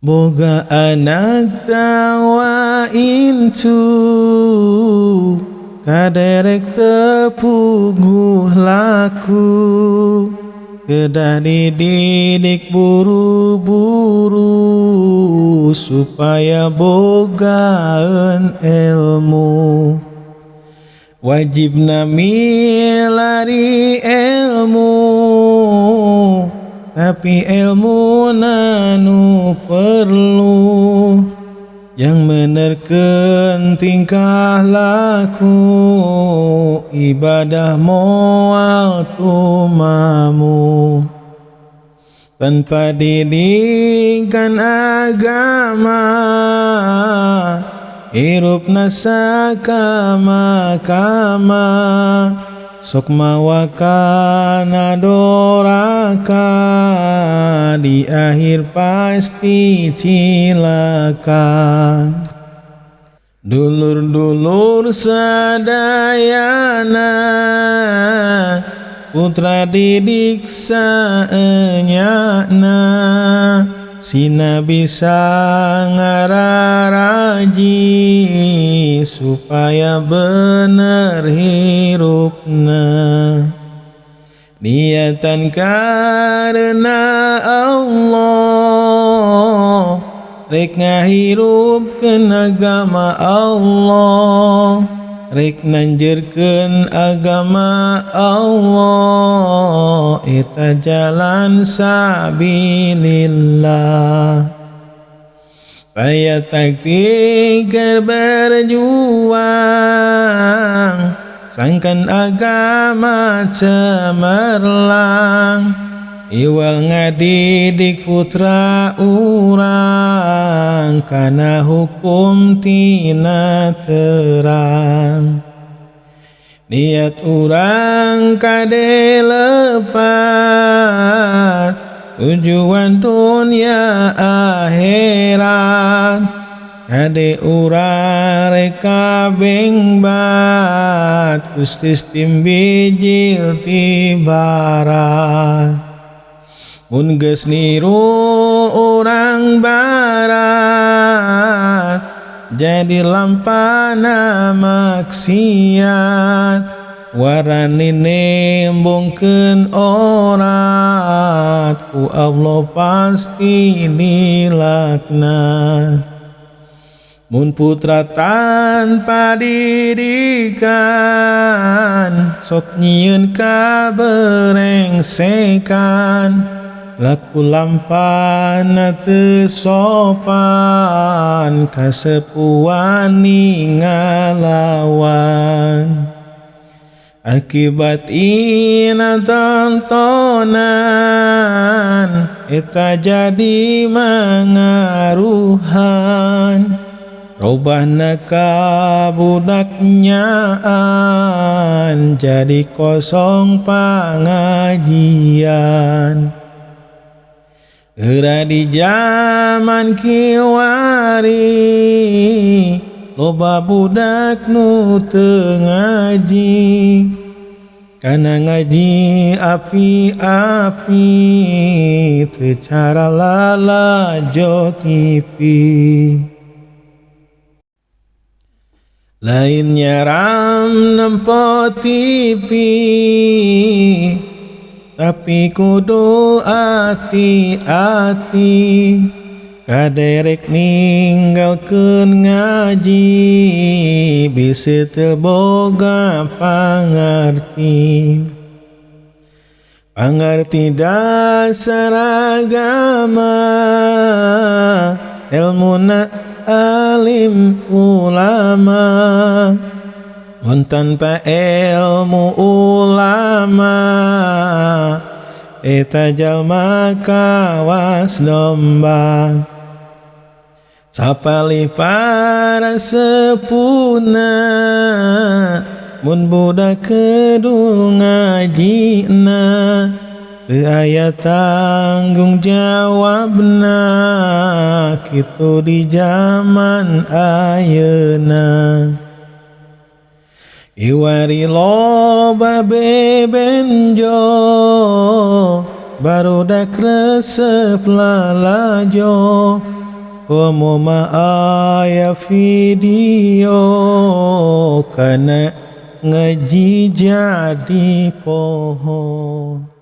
Boga anak tawa incu kaderek tepuguh laku kedah dididik buru-buru supaya bogaan ilmu wajib milari ilmu tapi ilmu nanu perlu yang menerken tingkah laku ibadah moal tumamu tanpa didikan agama hirup nasakama kama sok mawakana doraka di akhir pasti cilaka dulur-dulur sadayana putra didik saenyana sina bisa ngararaji supaya bener hirupna niatan karena Allah rek ngahirupkeun agama Allah rek nanjerkeun agama Allah eta jalan sabilillah aya taktik berjuang sangkan agama cemerlang iwal ngadidik putra urang kana hukum tina terang niat urang kade lepat tujuan dunia akhirat kade urang reka bengbat kustis timbijil tibarat mun geus niru urang barat jadi lampana maksiat warani nembongkeun orat ku Allah pasti dilaknat mun putra tanpa didikan sok nyieun kaberengsekan laku lampana teu sopan kasepuan ngalawan akibat ina tontonan eta jadi mangaruhan robahna ka budaknyaan jadi kosong pangajian Geura di zaman kiwari loba budak nu teu ngaji kana ngaji api-api teu cara lalajo TV lain nyaram nempo TV tapi kudu hati-hati kaderek ninggalkeun ngaji bisi teu boga pangarti dasar agama ilmuna alim ulama mun tanpa ilmu ulama eta jalma kawas domba sapalih para sepuna mun budak kedul ngajina teu aya tanggung jawabna kitu di zaman ayeuna iwari loba bebenjo barudak resep lalajo Komo maaya video Kana ngaji jadi pohon.